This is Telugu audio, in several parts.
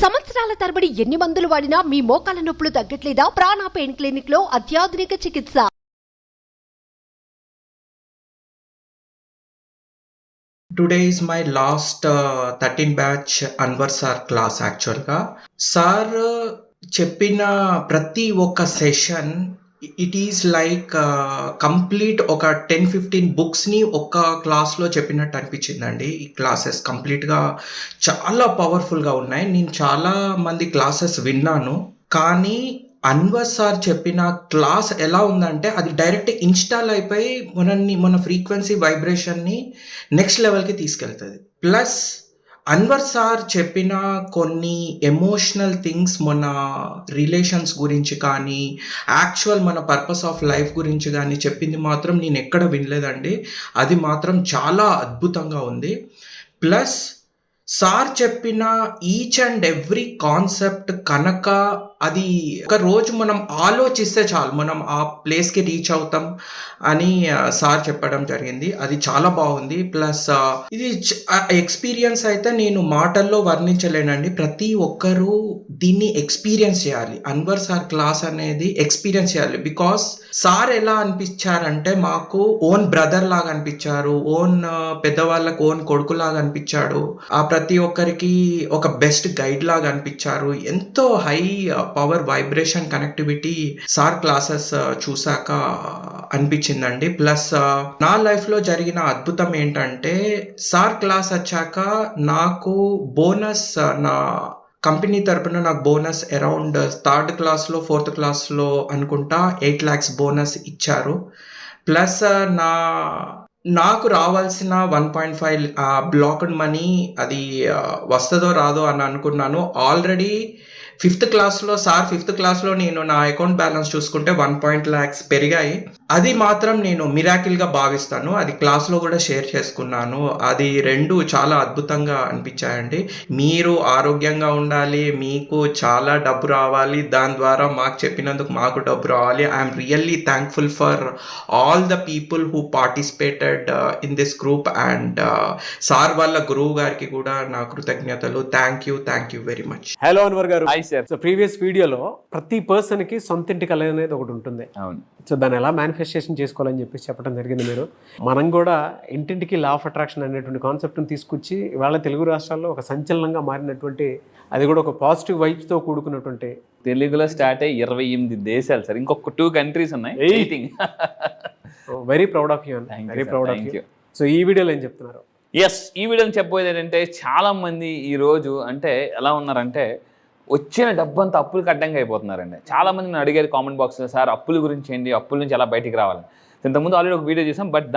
సంవత్సరాల తరబడి ఎన్ని మందులు వాడినా మీ మోకాల నొప్పులు తగ్గట్లేదా? ప్రాణ పెయిన్ క్లినిక్ లో అత్యాధునిక చికిత్స. Today is my last 13 batch Anwar sir class actually. Sir చెప్పిన ప్రతి ఒక్క session it is like complete ఒక 10-15 బుక్స్ని ఒక్క క్లాస్లో చెప్పినట్టు అనిపించిందండి. ఈ క్లాసెస్ కంప్లీట్గా చాలా పవర్ఫుల్గా ఉన్నాయి. నేను చాలా మంది క్లాసెస్ విన్నాను, కానీ అన్వర్ సార్ చెప్పిన క్లాస్ ఎలా ఉందంటే అది డైరెక్ట్ ఇన్స్టాల్ అయిపోయి మన ఫ్రీక్వెన్సీ వైబ్రేషన్ని నెక్స్ట్ లెవెల్కి తీసుకెళ్తుంది. ప్లస్ అన్వర్ సార్ చెప్పిన కొన్ని ఎమోషనల్ థింగ్స్ మన రిలేషన్స్ గురించి కానీ యాక్చువల్ మన పర్పస్ ఆఫ్ లైఫ్ గురించి కానీ చెప్పింది మాత్రం నేను ఎక్కడ వినలేదండి. అది మాత్రం చాలా అద్భుతంగా ఉంది. ప్లస్ సార్ చెప్పిన ఈచ్ అండ్ ఎవ్రీ కాన్సెప్ట్ కనుక అది ఒక రోజు మనం ఆలోచిస్తే చాలు, మనం ఆ ప్లేస్కి రీచ్ అవుతాం అని సార్ చెప్పడం జరిగింది. అది చాలా బాగుంది. ప్లస్ ఇది ఎక్స్పీరియన్స్ అయితే నేను మాటల్లో వర్ణించలేనండి. ప్రతి ఒక్కరూ దీన్ని ఎక్స్పీరియన్స్ చేయాలి. అన్వర్ సార్ క్లాస్ అనేది ఎక్స్పీరియన్స్ చేయాలి. బికాస్ సార్ ఎలా అనిపించారంటే మాకు ఓన్ బ్రదర్ లాగా అనిపించారు, ఓన్ పెద్దవాళ్ళకు ఓన్ కొడుకు లాగా అనిపించాడు. ఆ ప్రతి ఒక్కరికి ఒక బెస్ట్ గైడ్ లాగా అనిపించారు. ఎంతో high power vibration connectivity sir classes చూసాక అనిపించిందండి. ప్లస్ నా లైఫ్లో జరిగిన అద్భుతం ఏంటంటే సార్ క్లాస్ వచ్చాక నాకు బోనస్, నా కంపెనీ తరపున నాకు బోనస్ అరౌండ్ 3rd క్లాస్లో 4th క్లాస్లో అనుకుంటా 8 lakhs బోనస్ ఇచ్చారు. ప్లస్ నాకు రావాల్సిన 1.5 బ్లాక్డ్ మనీ అది వస్తుందో రాదో అని అనుకున్నాను. ఆల్రెడీ 5th క్లాస్లో సార్ 5th క్లాస్లో నేను నా అకౌంట్ బ్యాలెన్స్ చూసుకుంటే 1 lakhs పెరిగాయి. అది మాత్రం నేను మిరాకిల్గా భావిస్తాను. అది క్లాస్లో కూడా షేర్ చేసుకున్నాను. అది రెండు చాలా అద్భుతంగా అనిపించాయండి. మీరు ఆరోగ్యంగా ఉండాలి, మీకు చాలా డబ్బు రావాలి, దాని ద్వారా మాకు చెప్పినందుకు మాకు డబ్బు రావాలి. I'm really thankful for all the people who participated in this group. And sir వాళ్ళ గురువు గారికి కూడా నా కృతజ్ఞతలు. Thank you very much. Hello Anwar గారు. సో ప్రీవియస్ వీడియోలో ప్రతి పర్సన్ కి సొంత ఇంటి కళ అనేది ఒకటి ఉంటుంది. అవును. సో దాన్ని ఎలా మేనిఫెస్టేషన్ చేసుకోవాలని చెప్పేసి చెప్పడం జరిగింది మీరు. మనం కూడా ఇంటింటికి లా ఆఫ్ అట్రాక్షన్ అనేటువంటి కాన్సెప్ట్ని తీసుకొచ్చి ఇవాళ తెలుగు రాష్ట్రాల్లో ఒక సంచలనంగా మారినటువంటి, అది కూడా ఒక పాజిటివ్ వైబ్స్తో కూడుకున్నటువంటి, తెలుగులో స్టార్ట్ అయ్యి 28 దేశాలు సార్, ఇంకొక 2 countries ఉన్నాయి. Very proud of you, very proud of you. So ఈ వీడియోలో ఏం చెప్తున్నారు? ఎస్, ఈ వీడియోని చెప్పబోయేది ఏంటంటే, చాలామంది ఈరోజు అంటే ఎలా ఉన్నారంటే వచ్చిన డబ్బంతా అప్పులు కడ్డంగా అయిపోతున్నారండి. చాలామంది నన్ను అడిగారు కామెంట్ బాక్స్లో, సార్ అప్పుల గురించి ఏంటి, అప్పుల నుంచి ఎలా బయటికి రావాలి. ఇంతకుముందు ఆల్రెడీ ఒక వీడియో చేసాం, బట్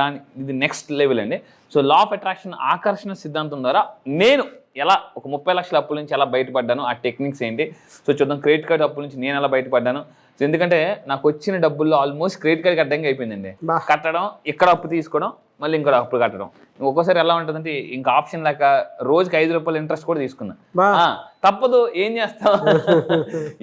ఇది నెక్స్ట్ లెవెల్ అండి. సో లా ఆఫ్ అట్రాక్షన్ ఆకర్షణ సిద్ధాంతం ద్వారా నేను ఎలా ఒక 30 లక్షల అప్పుల నుంచి ఎలా బయటపడ్డాను, ఆ టెక్నిక్స్ ఏంటి. సో చూద్దాం, క్రెడిట్ కార్డ్ అప్పుల నుంచి నేను ఎలా బయటపడ్డాను. సో ఎందుకంటే నాకు వచ్చిన డబ్బుల్లో ఆల్మోస్ట్ క్రెడిట్ కార్డ్ కట్టడంగా అయిపోయిందండి. కట్టడం, ఇక్కడ అప్పు తీసుకోవడం, మళ్ళీ ఇంకో అప్పు కట్టడం. ఒక్కోసారి ఎలా ఉంటుందంటే ఇంకా ఆప్షన్ లేక రోజుకి 5 రూపాయలు ఇంట్రెస్ట్ కూడా తీసుకున్నా. తప్పదు, ఏం చేస్తాం,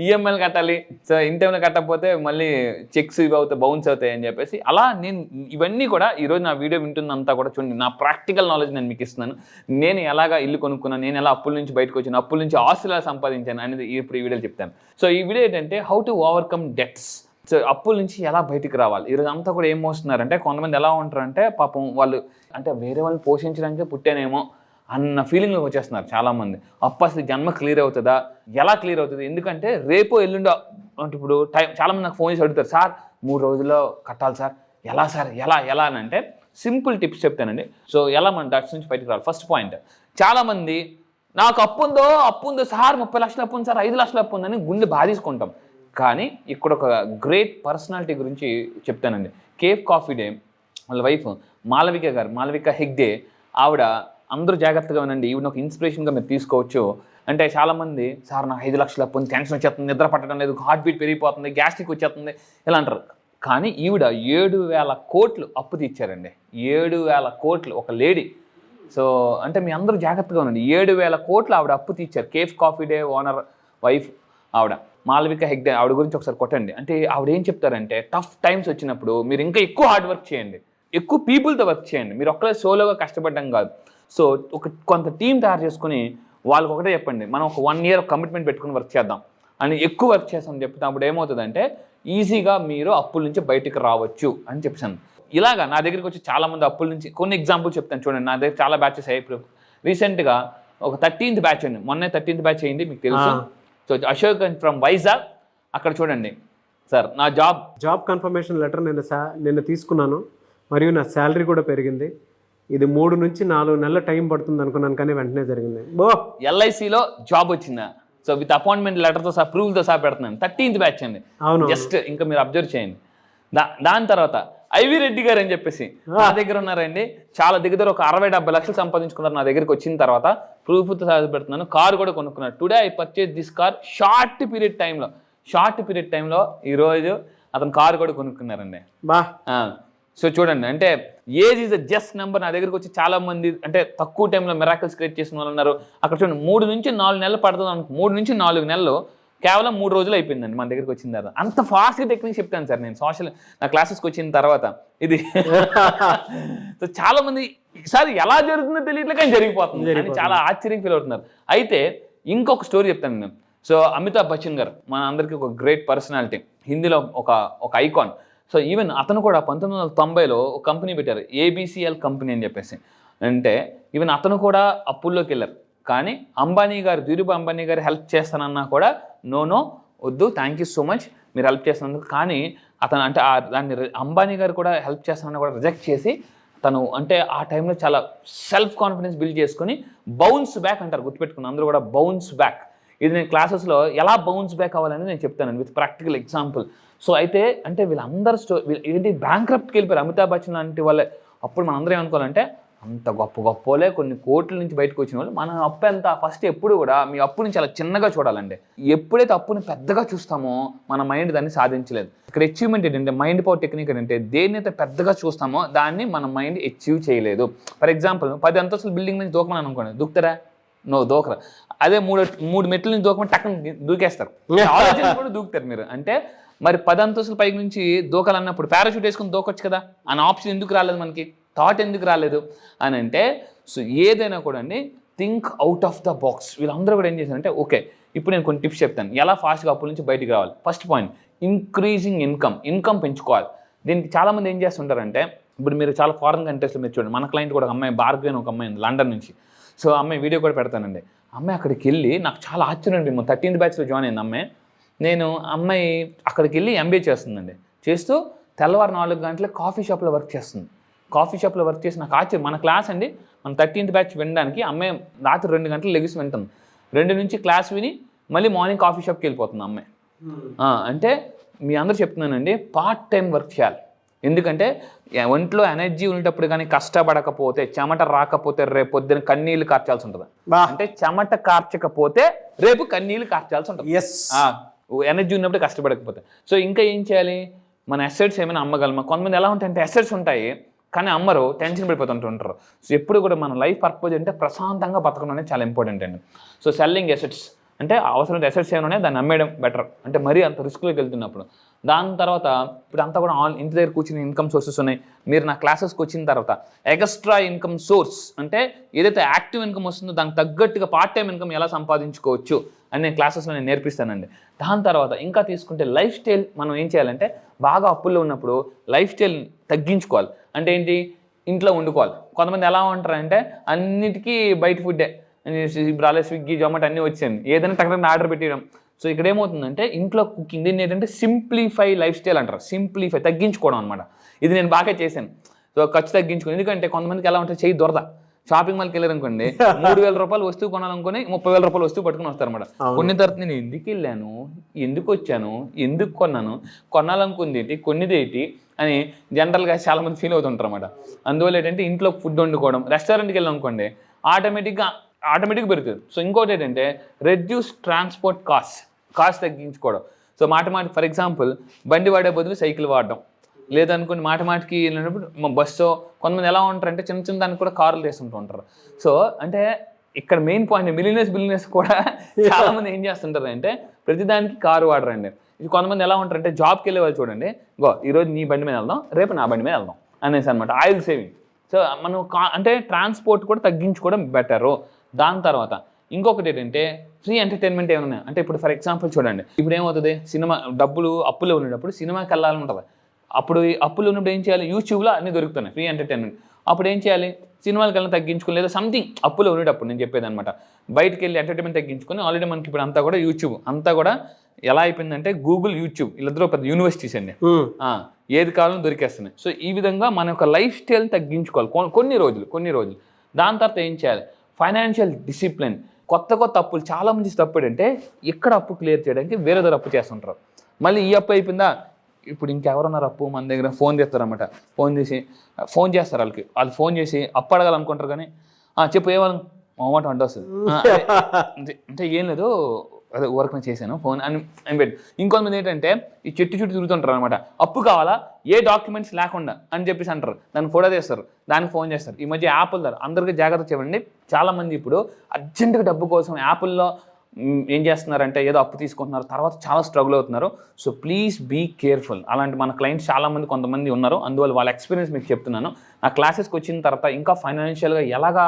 ఈఎంఐలు కట్టాలి. సో ఇన్ టైంలో కట్టకపోతే మళ్ళీ చెక్స్ ఇవి అవుతాయి, బౌన్స్ అవుతాయి అని చెప్పేసి అలా నేను ఇవన్నీ కూడా ఈరోజు నా వీడియో వింటుందంతా కూడా చూడండి, నా ప్రాక్టికల్ నాలెడ్జ్ నేను మీకు ఇస్తున్నాను. నేను ఎలాగా ఇల్లు కొనుక్కున్నాను, నేను ఎలా అప్పుల నుంచి బయటకు వచ్చాను, అప్పుల నుంచి ఆస్తులు ఎలా సంపాదించాను అనేది ఇప్పుడు ఈ వీడియోలో చెప్తాను. సో ఈ వీడియో ఏంటంటే how to overcome debts. So అప్పుల నుంచి ఎలా బయటికి రావాలి. ఈరోజు అంతా కూడా ఏం మోస్తున్నారంటే, కొంతమంది ఎలా ఉంటారంటే పాపం వాళ్ళు అంటే వేరే వాళ్ళని పోషించడానికే పుట్టానేమో అన్న ఫీలింగ్లో వచ్చేస్తున్నారు చాలామంది. అప్పు అసలు జన్మ క్లియర్ అవుతుందా, ఎలా క్లియర్ అవుతుంది, ఎందుకంటే రేపో ఎల్లుండో అంటే ఇప్పుడు చాలామంది నాకు ఫోన్ చేసి అడుగుతారు, సార్ 3 రోజుల్లో కట్టాలి సార్, ఎలా సార్, ఎలా అని అంటే సింపుల్ టిప్స్ చెప్తానండి. సో ఎలా మనం డట్స్ నుంచి బయటకు రావాలి. ఫస్ట్ పాయింట్, చాలామంది నాకు అప్పు ఉందో సార్, 30 లక్షల అప్పు ఉంది సార్, 5 లక్షల అప్పు ఉందని గుండె బాధేసుకుంటాం. కానీ ఇక్కడ ఒక గ్రేట్ పర్సనాలిటీ గురించి చెప్తానండి. కేఫ్ కాఫీ డే వాళ్ళ వైఫ్ మాలవిక హెగ్డే, ఆవిడ అందరూ జాగ్రత్తగా ఉండండి, ఈవిడ ఒక ఇన్స్పిరేషన్గా మీరు తీసుకోవచ్చు. అంటే చాలామంది, సార్ నాకు 5 లక్షల అప్పు ఉంది, టెన్షన్ వచ్చేస్తుంది, నిద్ర పట్టడం లేదు, హార్ట్ బీట్ పెరిగిపోతుంది, గ్యాస్ట్రిక్ వచ్చేస్తుంది, ఇలా అంటారు. కానీ ఈవిడ 7,000 కోట్లు అప్పు తీర్చారండి. 7,000 కోట్లు ఒక లేడీ. సో అంటే మీ అందరూ జాగ్రత్తగా ఉండండి, 7,000 కోట్లు ఆవిడ అప్పు తీర్చారు. Cafe coffee day owner wife ఆవిడ మాలవిక హెగ్డే. ఆవిడ గురించి ఒకసారి కొట్టండి. అంటే ఆవిడ ఏం చెప్తారంటే, టఫ్ టైమ్స్ వచ్చినప్పుడు మీరు ఇంకా ఎక్కువ హార్డ్ వర్క్ చేయండి, ఎక్కువ పీపుల్తో వర్క్ చేయండి, మీరు ఒక్కరే సోలోగా కష్టపడడం కాదు. సో కొంత టీం తయారు చేసుకుని వాళ్ళకి ఒకటే చెప్పండి, మనం ఒక 1 year కమిట్మెంట్ పెట్టుకుని వర్క్ చేద్దాం అని ఎక్కువ వర్క్ చేస్తామని చెప్తున్నప్పుడు ఏమవుతుందంటే ఈజీగా మీరు అప్పుల నుంచి బయటికి రావచ్చు అని చెప్పాను. ఇలాగా నా దగ్గరికి వచ్చి చాలామంది అప్పుల నుంచి కొన్ని ఎగ్జాంపుల్ చెప్తాను చూడండి. నా దగ్గర చాలా బ్యాచెస్ అయ్యాయి. ఇప్పుడు రీసెంట్గా ఒక 13th బ్యాచ్ అండి, మొన్నే 13th బ్యాచ్ అయింది, మీకు తెలుసు. సో అశోక్ ఫ్రమ్ వైజాగ్, అక్కడ చూడండి సార్ నా జాబ్ కన్ఫర్మేషన్ లెటర్ నిన్న తీసుకున్నాను, మరియు నా శాలరీ కూడా పెరిగింది. ఇది 3 నుంచి 4 నెలల టైం పడుతుంది అనుకున్నాను, కానీ వెంటనే జరిగింది. LICలో జాబ్ వచ్చిందా? సో విత్ అపాయింట్మెంట్ లెటర్తో సహా ప్రూఫ్తో సహా పెడుతున్నాను. 13th బ్యాచ్ అండి. అవును, జస్ట్ ఇంకా మీరు అబ్జర్వ్ చేయండి. దాని తర్వాత ఐవి రెడ్డి గారు అని చెప్పేసి నా దగ్గర ఉన్నారండి. చాలా దగ్గర ఒక 60-70 లక్షలు సంపాదించుకున్నారు. నా దగ్గరికి వచ్చిన తర్వాత ప్రూఫ్తో సహా పెడుతున్నాను. కారు కూడా కొనుక్కున్నారు. Today I purchase this car short period టైంలో ఈరోజు అతను కారు కూడా కొనుక్కున్నారండి. సో చూడండి, అంటే age is a just number. నా దగ్గరికి వచ్చి చాలా మంది అంటే తక్కువ టైంలో మిరాకిల్స్ క్రియేట్ చేసిన వాళ్ళు ఉన్నారు. అక్కడ చూడండి 3 నుంచి 4 నెలలు పడుతుంది అనుకో, 3 నుంచి 4 నెలలు కేవలం 3 రోజులు అయిపోయిందండి మన దగ్గరికి వచ్చిన తర్వాత. అంత ఫాస్ట్గా టెక్నిక్ చెప్తాను సార్ నేను నా క్లాసెస్కి వచ్చిన తర్వాత ఇది. సో చాలా మంది సార్ ఎలా జరుగుతుందో తెలియట్లే కానీ జరిగిపోతుంది అని చాలా ఆశ్చర్యం ఫీల్ అవుతున్నారు. అయితే ఇంకొక స్టోరీ చెప్తాను నేను. సో అమితాబ్ బచ్చన్ గారు మన అందరికీ ఒక గ్రేట్ పర్సనాలిటీ, హిందీలో ఒక ఐకాన్. సో ఈవెన్ అతను కూడా 1990లో ఒక కంపెనీ పెట్టారు, ABCL కంపెనీ అని చెప్పేసి. అంటే ఈవెన్ అతను కూడా అప్పుల్లోకి వెళ్ళారు. కానీ ధీరుభాయ్ అంబానీ గారు హెల్ప్ చేస్తానన్నా కూడా నో వద్దు, థ్యాంక్ యూ సో మచ్ మీరు హెల్ప్ చేస్తున్నందుకు. కానీ అతను అంటే దాన్ని అంబానీ గారు కూడా హెల్ప్ చేస్తానన్నా కూడా రిజెక్ట్ చేసి తను అంటే ఆ టైంలో చాలా సెల్ఫ్ కాన్ఫిడెన్స్ బిల్డ్ చేసుకొని బౌన్స్ బ్యాక్ అంటారు, గుర్తుపెట్టుకుని అందరూ కూడా బౌన్స్ బ్యాక్. ఇది నేను క్లాసెస్లో ఎలా బౌన్స్ బ్యాక్ అవ్వాలని నేను చెప్తాను విత్ ప్రాక్టికల్ ఎగ్జాంపుల్. సో అయితే అంటే వీళ్ళందరూ ఏంటి బ్యాంక్రప్ట్కి వెళ్ళిపోయారు. అమితాబ్ బచ్చన్ లాంటి వాళ్ళే. అప్పుడు మనం అందరం ఏమనుకోవాలంటే అంత గొప్పలే కొన్ని కోట్ల నుంచి బయటకు వచ్చిన వాళ్ళు. మన అప్పు ఎంత ఫస్ట్ ఎప్పుడు కూడా మీ అప్పు నుంచి అలా చిన్నగా చూడాలండి. ఎప్పుడైతే అప్పుని పెద్దగా చూస్తామో మన మైండ్ దాన్ని సాధించలేదు. ఇక్కడ అచీవ్మెంట్ ఏంటంటే మైండ్ పవర్ టెక్నిక్ ఏంటంటే దేన్నైతే పెద్దగా చూస్తామో దాన్ని మన మైండ్ అచీవ్ చేయలేదు. ఫర్ ఎగ్జాంపుల్ 10 అంతస్తుల బిల్డింగ్ నుంచి దూకమని అనుకోండి, దూకుతారా? దూకరా. అదే 3 మెట్ల నుంచి దూకమని టక్కన దూకేస్తారు, ఆలోచన కూడా దూకుతారు మీరు. అంటే మరి 10 అంతస్తుల పైకి నుంచి దూకాలన్నప్పుడు పారాషూట్ వేసుకుని దూకొచ్చు కదా అన్న ఆప్షన్ ఎందుకు రాలేదు మనకి, థాట్ ఎందుకు రాలేదు అని అంటే. సో ఏదైనా కూడా అండి think out of the box. వీళ్ళందరూ కూడా ఏం చేశారంటే ఓకే ఇప్పుడు నేను కొన్ని టిప్స్ చెప్తాను ఎలా ఫాస్ట్గా అప్పుల నుంచి బయటికి రావాలి. ఫస్ట్ పాయింట్ ఇంక్రీజింగ్ ఇన్కమ్ పెంచుకోవాలి. దీనికి చాలామంది ఏం చేస్తుంటారంటే ఇప్పుడు మీరు చాలా ఫారెన్ కంట్రీస్లో మీరు చూడండి, మన క్లయింట్ కూడా ఒక అమ్మాయి భార్గవి అని ఒక అమ్మాయి ఉంది లండన్ నుంచి. సో అమ్మాయి వీడియో కూడా పెడతానండి. అమ్మాయి అక్కడికి వెళ్ళి నాకు చాలా ఆశ్చర్యం అండి, 13th బ్యాచ్లో జాయిన్ అయింది అమ్మాయి. అమ్మాయి అక్కడికి వెళ్ళి MBA చేస్తుందండి. చేస్తూ తెల్లవారు 4 గంటలకు కాఫీ షాప్లో వర్క్ చేస్తుంది. కాఫీ షాప్లో వర్క్ చేసి నాకు ఆశ్చర్యం. మన క్లాస్ అండి మన 13th బ్యాచ్ వినడానికి అమ్మాయి రాత్రి 2 గంటలు లెగిసి వింటుంది. 2 నుంచి క్లాస్ విని మళ్ళీ మార్నింగ్ కాఫీ షాప్కి వెళ్ళిపోతుంది అమ్మాయి. అంటే మీ అందరూ చెప్తున్నానండి పార్ట్ టైం వర్క్ చేయాలి. ఎందుకంటే ఒంట్లో ఎనర్జీ ఉండేటప్పుడు కానీ కష్టపడకపోతే చెమట రాకపోతే రేపు పొద్దున కన్నీళ్ళు కార్చాల్సి ఉంటుంది. అంటే చెమట కార్చకపోతే రేపు కన్నీళ్ళు కార్చాల్సి ఉంటుంది. ఎనర్జీ ఉన్నప్పుడు కష్టపడకపోతే. సో ఇంకా ఏం చేయాలి, మన అసెట్స్ ఏమైనా అమ్మగలమా? కొంతమంది ఎలా ఉంటాయంటే అసెట్స్ ఉంటాయి కానీ అమ్మరు, టెన్షన్ పడిపోతుంటారు. సో ఎప్పుడు కూడా మన లైఫ్ పర్పస్ అంటే ప్రశాంతంగా బతకడం అనేది చాలా ఇంపార్టెంట్ అండి. సో సెల్లింగ్ అసెట్స్ అంటే అవసరం అసెట్స్ ఏమైనా ఉన్నాయి దాన్ని అమ్మేయడం బెటర్, అంటే మరీ అంత రిస్క్లోకి వెళ్తున్నప్పుడు. దాని తర్వాత ఇప్పుడు అంతా కూడా ఇంటి దగ్గర కూర్చుని ఇన్కమ్ సోర్సెస్ ఉన్నాయి. మీరు నా క్లాసెస్కి వచ్చిన తర్వాత ఎక్స్ట్రా ఇన్కమ్ సోర్స్ అంటే ఏదైతే యాక్టివ్ ఇన్కమ్ వస్తుందో దానికి తగ్గట్టుగా పార్ట్ టైం ఇన్కమ్ ఎలా సంపాదించుకోవచ్చు అని నేను క్లాసెస్లో నేను నేర్పిస్తానండి. దాని తర్వాత ఇంకా తీసుకుంటే లైఫ్ స్టైల్ మనం ఏం చేయాలంటే బాగా అప్పుల్లో ఉన్నప్పుడు లైఫ్ స్టైల్ తగ్గించుకోవాలి. అంటే ఏంటి, ఇంట్లో వండుకోవాలి. కొంతమంది ఎలా ఉంటారంటే అన్నిటికీ బయట ఫుడ్డే, ఇప్పుడు స్విగ్గీ జొమాటో అన్నీ వచ్చాయి, ఏదైనా టక్కన ఆర్డర్ పెట్టడం. సో ఇక్కడ ఏమవుతుందంటే ఇంట్లో కుకింగ్ దీన్ని ఏంటంటే సింప్లిఫై లైఫ్ స్టైల్ అంటారు. సింప్లిఫై తగ్గించుకోవడం అనమాట. ఇది నేను బాగా చేశాను. సో ఖర్చు తగ్గించుకోండి. ఎందుకంటే కొంతమందికి ఎలా ఉంటుంది చెయ్యి దొరద. షాపింగ్ మాల్కి వెళ్ళారనుకోండి 3,000 రూపాయలు వస్తువు కొనాలనుకుని 30,000 రూపాయలు వస్తువు పట్టుకుని వస్తారన్నమాట. కొన్ని తర్వాత నేను ఎందుకు వెళ్ళాను, ఎందుకు వచ్చాను, ఎందుకు కొనాలనుకుంది ఏంటి, కొన్నిది ఏంటి అని జనరల్గా చాలామంది ఫీల్ అవుతుంటారు అన్నమాట. అందువల్ల ఏంటంటే ఇంట్లో ఫుడ్ వండుకోవడం, రెస్టారెంట్కి వెళ్ళామనుకోండి ఆటోమేటిక్గా పెరుగుతుంది. సో ఇంకోటి ఏంటంటే రెడ్యూస్ ట్రాన్స్పోర్ట్ కాస్ట్ తగ్గించుకోవడం. సో మాట ఫర్ ఎగ్జాంపుల్ బండి వాడే బదులు సైకిల్ వాడడం, లేదనుకోండి మాటికి వెళ్ళినప్పుడు బస్సు. కొంతమంది ఎలా ఉంటారంటే చిన్న దానికి కూడా కార్లు వేస్తుంటూ ఉంటారు. సో అంటే ఇక్కడ మెయిన్ పాయింట్ బిలియనర్స్ కూడా చాలామంది ఏం చేస్తుంటారు అంటే ప్రతిదానికి కారు వాడరండి. ఇది కొంతమంది ఎలా ఉంటారంటే జాబ్కి వెళ్ళే వాళ్ళు చూడండి, ఈరోజు నీ బండి మీద వెళ్దాం, రేపు నా బండి మీద వెళ్దాం అనేసి అనమాట. Oil saving. సో మనం అంటే ట్రాన్స్పోర్ట్ కూడా తగ్గించుకోవడం బెటరు. దాని తర్వాత ఇంకొకటి ఏంటంటే ఫ్రీ ఎంటర్టైన్మెంట్ ఏమైనా ఉన్నాయి అంటే ఇప్పుడు ఫర్ ఎగ్జాంపుల్ చూడండి, ఇప్పుడు ఏమవుతుంది, సినిమా డబ్బులు అప్పులో ఉండేటప్పుడు సినిమాకి వెళ్ళాలని ఉంటుంది. అప్పుడు అప్పులు ఉన్నప్పుడు ఏం చేయాలి, యూట్యూబ్లో అన్నీ దొరుకుతున్నాయి ఫ్రీ ఎంటర్టైన్మెంట్. అప్పుడు ఏం చేయాలి, సినిమాలకు వెళ్ళి తగ్గించుకుని లేదా సంథింగ్ అప్పులో ఉండేటప్పుడు నేను చెప్పేది అనమాట, బయటకు వెళ్ళి ఎంటర్టైన్మెంట్ తగ్గించుకొని ఆల్రెడీ మనకి ఇప్పుడు అంతా కూడా యూట్యూబ్ అంతా కూడా ఎలా అయిపోయిందంటే గూగుల్, యూట్యూబ్ వీళ్ళిద్దరూ పెద్ద యూనివర్సిటీస్ అండి. ఏది కావాలని దొరికేస్తున్నాయి. సో ఈ విధంగా మన యొక్క లైఫ్ స్టైల్ని తగ్గించుకోవాలి కొన్ని రోజులు. దాని తర్వాత ఏం చేయాలి, ఫైనాన్షియల్ డిసిప్లిన్. కొత్త అప్పులు చాలా మంది తప్పు ఏంటంటే ఇక్కడ అప్పు క్లియర్ చేయడానికి వేరే దగ్గర అప్పు చేస్తుంటారు. మళ్ళీ ఈ అప్పు అయిపోయిందా, ఇప్పుడు ఇంకెవరున్నారు అప్పు మన దగ్గర, ఫోన్ చేస్తారన్నమాట. ఫోన్ చేస్తారు వాళ్ళు ఫోన్ చేసి అప్పు అడగాలనుకుంటారు కానీ చెప్పు ఏమని మాట అంటే వస్తుంది అంటే ఏం లేదు అదే వర్క్ నేను చేశాను ఫోన్ అని పెట్టి. ఇంకొంతమంది ఏంటంటే ఈ చుట్టూ తిరుగుతుంటారు అనమాట, అప్పు కావాలా ఏ డాక్యుమెంట్స్ లేకుండా అని చెప్పేసి అంటారు, దాన్ని ఫోటో తీస్తారు, దానికి ఫోన్ చేస్తారు. ఈ మధ్య యాప్లు ధర అందరికీ జాగ్రత్త చేయండి. చాలామంది ఇప్పుడు అర్జెంటుగా డబ్బు కోసం యాప్ల్లో ఏం చేస్తున్నారంటే ఏదో అప్పు తీసుకుంటున్నారు, తర్వాత చాలా స్ట్రగుల్ అవుతున్నారు. So please be careful. అలాంటి మన క్లయింట్స్ చాలామంది కొంతమంది ఉన్నారు, అందువల్ల వాళ్ళ ఎక్స్పీరియన్స్ మీకు చెప్తున్నాను. నా క్లాసెస్కి వచ్చిన తర్వాత ఇంకా ఫైనాన్షియల్గా ఎలాగా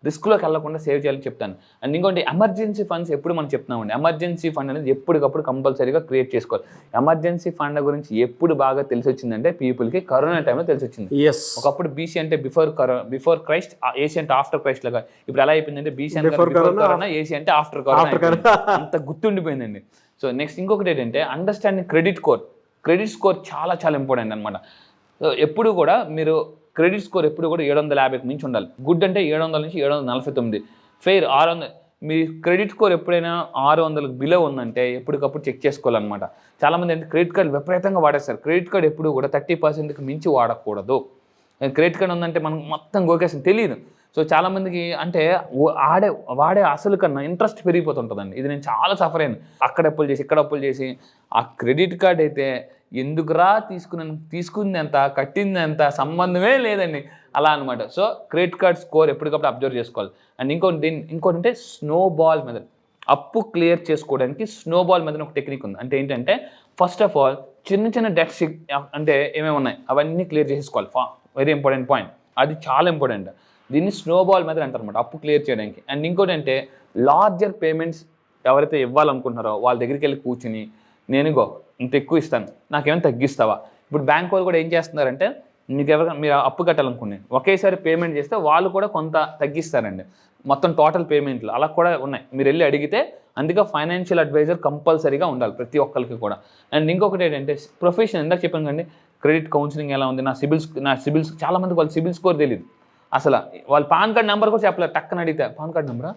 రిస్క్లోకి వెళ్ళకుండా సేవ్ చేయాలని చెప్తాను. అండ్ ఇంకోటి ఎమర్జెన్సీ ఫండ్స్ ఎప్పుడు మనం చెప్తున్నామండి, ఎమర్జెన్సీ ఫండ్ అనేది ఎప్పటికప్పుడు కంపల్సరీగా క్రియేట్ చేసుకోవాలి. ఎమర్జెన్సీ ఫండ్ గురించి ఎప్పుడు బాగా తెలిసి వచ్చిందంటే పీపుల్కి కరోనా టైంలో తెలిసి వచ్చింది. ఒకప్పుడు బీసీ అంటే బిఫోర్ క్రైస్ట్, ఏసీ అంటే ఆఫ్టర్ క్రైస్ట్ లాగా. ఇప్పుడు ఎలా అయిపోయిందంటే బీసీ అంటే బిఫోర్ కరోనా, ఏసీ అంటే ఆఫ్టర్ కరోనా, అంత గుర్తుండిపోయిందండి. సో నెక్స్ట్ ఇంకొకటి ఏంటంటే అండర్స్టాండింగ్ క్రెడిట్ స్కోర్ చాలా ఇంపార్టెంట్ అనమాట. సో ఎప్పుడు కూడా మీరు క్రెడిట్ స్కోర్ ఎప్పుడు కూడా 750కి మించి ఉండాలి. గుడ్ అంటే 700 నుంచి 749, ఫెయిర్ 600. మీ క్రెడిట్ స్కోర్ ఎప్పుడైనా 600కి బిలో ఉందంటే ఎప్పటికప్పుడు చెక్ చేసుకోవాలన్నమాట. చాలామంది అంటే క్రెడిట్ కార్డు విపరీతంగా వాడేస్తారు. క్రెడిట్ కార్డు ఎప్పుడు కూడా 30%కి మించి వాడకూడదు. క్రెడిట్ కార్డు ఉందంటే మనకు మొత్తం గోకేసం తెలియదు. సో చాలామందికి అంటే వాడే అసలు కన్నా ఇంట్రెస్ట్ పెరిగిపోతుంటుందండి. ఇది నేను చాలా సఫర్ అయ్యాను. అక్కడ అప్పులు చేసి ఇక్కడ అప్పులు చేసి ఆ క్రెడిట్ కార్డ్ అయితే ఎందుకురా తీసుకుంది ఎంత కట్టింది ఎంత సంబంధమే లేదండి అలా అనమాట. సో క్రెడిట్ కార్డ్ స్కోర్ ఎప్పటికప్పుడు అబ్జర్వ్ చేసుకోవాలి. అండ్ ఇంకోటి అంటే స్నోబాల్ మెథడ్. అప్పు క్లియర్ చేసుకోవడానికి స్నోబాల్ మెథడ్ ఒక టెక్నిక్ ఉంది. అంటే ఏంటంటే ఫస్ట్ ఆఫ్ ఆల్ చిన్న డెట్స్ అంటే ఏమేమి ఉన్నాయి అవన్నీ క్లియర్ చేసుకోవాలి. వెరీ ఇంపార్టెంట్ పాయింట్, అది చాలా ఇంపార్టెంట్. దీన్ని స్నోబాల్ మెథడ్ అంటారు అనమాట అప్పు క్లియర్ చేయడానికి. అండ్ ఇంకోటి అంటే లార్జర్ పేమెంట్స్ ఎవరైతే ఇవ్వాలనుకుంటున్నారో వాళ్ళ దగ్గరికి వెళ్ళి కూర్చుని నేను ఇంత ఎక్కువ ఇస్తాను, నాకేమైనా తగ్గిస్తావా. ఇప్పుడు బ్యాంక్ వాళ్ళు కూడా ఏం చేస్తున్నారంటే మీరు అప్పు కట్టాలనుకునే ఒకేసారి పేమెంట్ చేస్తే వాళ్ళు కూడా కొంత తగ్గిస్తారండి మొత్తం టోటల్ పేమెంట్లు. అలా కూడా ఉన్నాయి, మీరు వెళ్ళి అడిగితే. అందుకే ఫైనాన్షియల్ అడ్వైజర్ కంపల్సరీగా ఉండాలి ప్రతి ఒక్కరికి కూడా. అండ్ ఇంకొకటి ఏంటంటే ప్రొఫెషన్, ఇందాక చెప్పాను కండి క్రెడిట్ కౌన్సిలింగ్ ఎలా ఉంది, నా సిబిల్స్ చాలామందికి వాళ్ళ సిబిల్ స్కోర్ తెలియదు అసలు. వాళ్ళు పాన్ కార్డ్ నెంబర్ కూడా చెప్పలేదు. టక్కన అడిగితే పాన్ కార్డ్ నెంబర్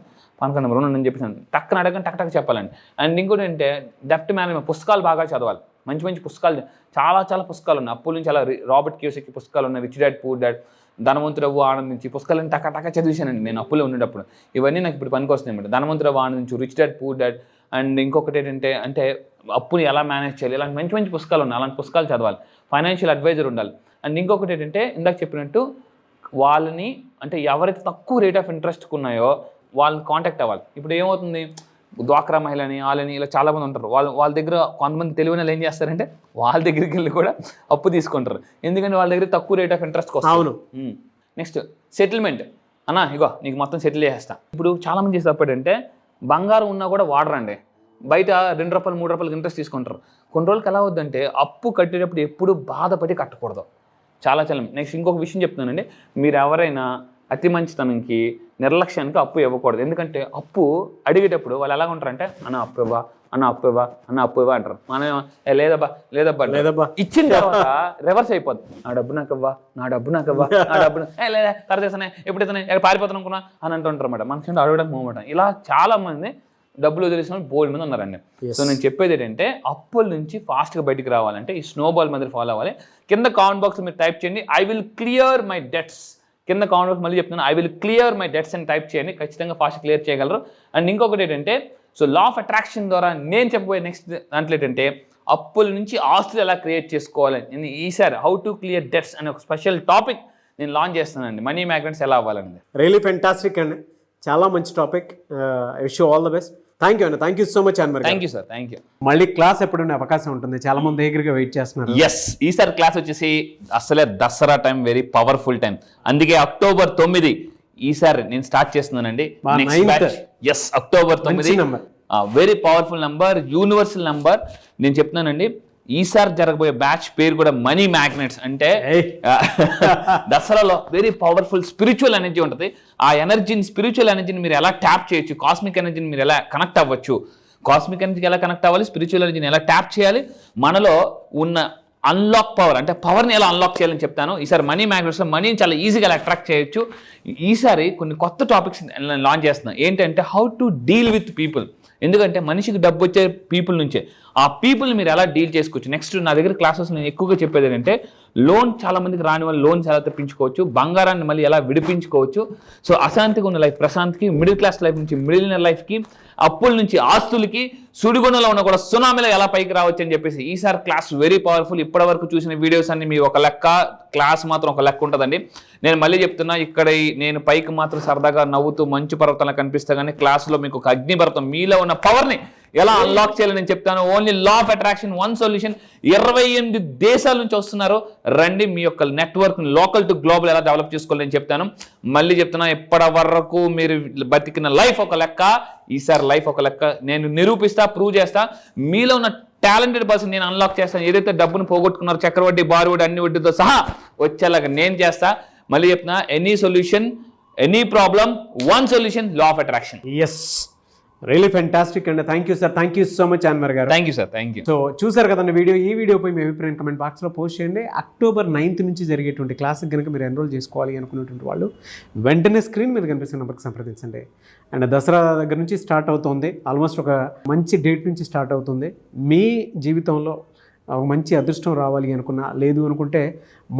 నేను చెప్పేసాను, టక్కన అడగని టక్ చెప్పాలండి. అండ్ ఇంకోటి అంటే డెప్ట్ మేనేజ్మెంట్, పుస్తకాలు బాగా చదవాలి. మంచి పుస్తకాలు చాలా పుస్తకాలు ఉన్నాయి. అప్పుల నుంచి అలా రాబర్ట్ కియోసాకి పుస్తకాలు ఉన్నాయి, రిచ్ డాడ్ పూర్ డాడ్, ధనవంతుడవ్వు ఆనందించి పుస్తకాలను టక చదివేశానండి నేను అప్పులో ఉండేటప్పుడు. ఇవన్నీ నాకు ఇప్పుడు పనికి వస్తున్నాయి అన్నమాట. ధనవంతుడవ్వు ఆనందించు, rich dad poor dad. And ఇంకొకటి ఏంటంటే అంటే అప్పుని ఎలా మేనేజ్ చేయాలి, ఇలాంటి మంచి పుస్తకాలు ఉన్నాయి. అలాంటి పుస్తకాలు చదవాలి. ఫైనాన్షియల్ అడ్వైజర్ ఉండాలి. అండ్ ఇంకొకటి ఏంటంటే ఇందాక చెప్పినట్టు వాళ్ళని అంటే ఎవరైతే తక్కువ రేట్ ఆఫ్ ఇంట్రెస్ట్కి ఉన్నాయో వాళ్ళని కాంటాక్ట్ అవ్వాలి. ఇప్పుడు ఏమవుతుంది, డ్వాక్రా మహిళని వాళ్ళని ఇలా చాలామంది ఉంటారు. వాళ్ళ దగ్గర కొంతమంది తెలివైన వాళ్ళు ఏం చేస్తారంటే వాళ్ళ దగ్గరికి వెళ్ళి కూడా అప్పు తీసుకుంటారు. ఎందుకంటే వాళ్ళ దగ్గర తక్కువ రేట్ ఆఫ్ ఇంట్రెస్ట్కి వస్తుంది. Next settlement. అన్నా ఇగో నీకు మొత్తం సెటిల్ చేసేస్తా. ఇప్పుడు చాలామంది చేసే తప్పేంటంటే బంగారం ఉన్నా కూడా వాడరండి, బయట 2 రూపాయలు 3 రూపాయలకి ఇంట్రెస్ట్ తీసుకుంటారు. కొన్ని రోజులకి ఎలా అవుద్దంటే అప్పు కట్టేటప్పుడు ఎప్పుడు బాధపడి కట్టకూడదు. చాలా నెక్స్ట్ ఇంకొక విషయం చెప్తున్నానండి, మీరు ఎవరైనా అతి మంచితనంకి నిర్లక్ష్యానికి అప్పు ఇవ్వకూడదు. ఎందుకంటే అప్పు అడిగేటప్పుడు వాళ్ళు ఎలా ఉంటారంటే అన్న అప్పు ఇవ్వా అంటారు. మనం లేదబ్బా ఇచ్చిన తర్వాత రివర్స్ అయిపోద్ది. నా డబ్బు నాకు ఇవ్వా లేదా తరచేస్తానే ఎప్పుడైతే పారిపోతాను అనుకున్నా అని అంటుంటారు అన్నమాట. మనకి అడగడానికి మూమెంట్. ఇలా చాలా మంది డబ్బులు వదిలేసిన బోల్డ్ మంది ఉన్నారండి. సో నేను చెప్పేది ఏంటంటే అప్పుల నుంచి ఫాస్ట్గా బయటికి రావాలంటే ఈ స్నోబాల్ మెథడ్ ఫాలో అవ్వాలి. కింద కామెంట్ బాక్స్ మీరు టైప్ చేయండి I will clear my debts. కింద కామెంట్ బాక్స్ మళ్ళీ చెప్తున్నాను I will clear my debts అని టైప్ చేయండి, ఖచ్చితంగా ఫాస్ట్ క్లియర్ చేయగలరు. అండ్ ఇంకొకటి ఏంటంటే సో లా ఆఫ్ అట్రాక్షన్ ద్వారా నేను చెప్పబోయే నెక్స్ట్ దాంట్లో ఏంటంటే అప్పుల నుంచి ఆస్తులు ఎలా క్రియేట్ చేసుకోవాలని ఈసారి హౌ టు క్లియర్ డెట్స్ అనే ఒక స్పెషల్ టాపిక్ నేను లాంచ్ చేస్తానండి. మనీ మ్యాగ్నెట్స్ ఎలా అవ్వాలండి. రియలీ ఫెంటాస్టిక్ అండి, చాలా మంచి topic. I wish you all the best. Thank you అండి, thank you so much Anwar. Thank you sir, thank you. మళ్ళీ క్లాస్ ఎప్పుడుండే అవకాశం ఉంటుంది, చాలా మంది దగ్గరగా వెయిట్ చేస్తున్నారు. ఎస్, ఈసారి క్లాస్ వచ్చేసి అసలే Dasara time, very powerful time. అందుకే October 9 ఈసారి నేను స్టార్ట్ చేస్తున్నానండి. మా 9th. Yes, October 9. మంచి number. Very powerful number, universal number. నేను చెప్తున్నానండి, ఈసారి జరగబోయే బ్యాచ్ పేరు కూడా మనీ మ్యాగ్నెట్స్. అంటే దసరాలో వెరీ పవర్ఫుల్ స్పిరిచువల్ ఎనర్జీ ఉంటుంది. ఆ ఎనర్జీని, స్పిరిచువల్ ఎనర్జీని మీరు ఎలా ట్యాప్ చేయొచ్చు, కాస్మిక్ ఎనర్జీని మీరు ఎలా కనెక్ట్ అవ్వచ్చు, కాస్మిక్ ఎనర్జీకి ఎలా కనెక్ట్ అవ్వాలి, స్పిరిచువల్ ఎనర్జీని ఎలా ట్యాప్ చేయాలి, మనలో ఉన్న అన్లాక్ పవర్, అంటే పవర్ని ఎలా అన్లాక్ చేయాలని చెప్తాను. ఈసారి మనీ మ్యాగ్నెట్స్లో మనీని చాలా ఈజీగా ఎలా అట్రాక్ట్ చేయొచ్చు. ఈసారి కొన్ని కొత్త టాపిక్స్ లాంచ్ చేస్తున్నాను. ఏంటంటే how to deal with people. ఎందుకంటే మనిషికి డబ్బు వచ్చే పీపుల్ నుంచే, ఆ పీపుల్ని మీరు ఎలా డీల్ చేసుకోవచ్చు. నెక్స్ట్ నా దగ్గర క్లాసెస్ నేను ఎక్కువగా చెప్పేది ఏంటంటే లోన్, చాలా మందికి రాని వాళ్ళు లోన్స్ ఎలా తెప్పించుకోవచ్చు, బంగారాన్ని మళ్ళీ ఎలా విడిపించుకోవచ్చు. సో అశాంతిగా ఉన్న లైఫ్ ప్రశాంతికి, మిడిల్ క్లాస్ లైఫ్ నుంచి మిడిలియనర్ లైఫ్కి, అప్పుల నుంచి ఆస్తులకి, సుడిగుండంలో ఉన్న కూడా సునామీలో ఎలా పైకి రావచ్చు అని చెప్పేసి ఈసారి క్లాస్ వెరీ పవర్ఫుల్. ఇప్పటి వరకు చూసిన వీడియోస్ అన్ని మీ ఒక లెక్క, క్లాస్ మాత్రం ఒక లెక్క ఉంటుందండి. నేను మళ్ళీ చెప్తున్నా, ఇక్కడ నేను పైకి మాత్రం సరదాగా నవ్వుతూ మంచు పర్వతాలు కనిపిస్తా, కానీ క్లాస్లో మీకు ఒక అగ్ని పర్వతం, మీలో ఉన్న పవర్ని ఎలా అన్లాక్ చేయాలని నేను చెప్తాను. Only law of attraction, one solution. 28 దేశాల నుంచి వస్తున్నారు. రండి, మీ యొక్క నెట్వర్క్ లోకల్ టు గ్లోబల్ ఎలా డెవలప్ చేసుకోవాలని నేను చెప్తాను. మళ్ళీ చెప్తున్నా, ఇప్పటి వరకు మీరు బతికిన లైఫ్ ఒక లెక్క, ఈసారి లైఫ్ ఒక లెక్క. నేను నిరూపిస్తా, ప్రూవ్ చేస్తా. మీలో ఉన్న టాలెంటెడ్ పర్సన్ నేను అన్లాక్ చేస్తాను. ఏదైతే డబ్బును పోగొట్టుకున్నారో, చక్రవడ్డీ, బారువడ్డీ, అన్ని వడ్డీతో సహా వచ్చేలాగా నేను చేస్తా. మళ్ళీ చెప్తున్నా, any solution, any problem, one solution, law of attraction. Yes, really fantastic అండి. Thank you sir, thank you so much Anwar గారు. Thank you sir, thank you. So చూసారు కదండి వీడియో. ఈ వీడియోపై మీ అభిప్రాయం కమెంట్ బాక్స్లో పోస్ట్ చేయండి. అక్టోబర్ 9 నుంచి జరిగేటువంటి క్లాస్కి కనుక మీరు ఎన్రోల్ చేసుకోవాలి అనుకునేటువంటి వాళ్ళు వెంటనే స్క్రీన్ మీద కనిపిస్తున్న నెంబర్కి సంప్రదించండి. అండ్ దసరా దగ్గర నుంచి స్టార్ట్ అవుతుంది, ఆల్మోస్ట్ ఒక మంచి డేట్ నుంచి స్టార్ట్ అవుతుంది. మీ జీవితంలో ఒక మంచి అదృష్టం రావాలి అనుకున్నా, లేదు అనుకుంటే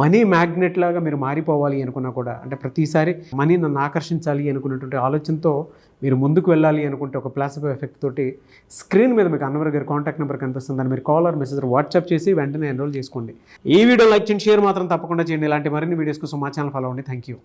మనీ మ్యాగ్నెట్ లాగా మీరు మారిపోవాలి అనుకున్నా కూడా, అంటే ప్రతిసారి మనీ నన్ను ఆకర్షించాలి అనుకున్నటువంటి ఆలోచనతో మీరు ముందుకు వెళ్ళాలి అనుకుంటే ఒక ప్లాసిబో ఎఫెక్ట్ తోటి స్క్రీన్ మీద మీకు అన్వర్ గారి కాంటాక్ట్ నెంబర్ కనిపిస్తుంది. దాన్ని మీరు కాల్ ఆర్ మెసేజ్ వాట్సాప్ చేసి వెంటనే ఎన్రోల్ చేసుకోండి. ఈ వీడియో లైక్ చేయండి, షేర్ మాత్రం తప్పకుండా చేయండి. ఇలాంటి మరిన్ని వీడియోస్ కోసం మా ఛానల్ ఫాలో అవ్వండి. Thank you.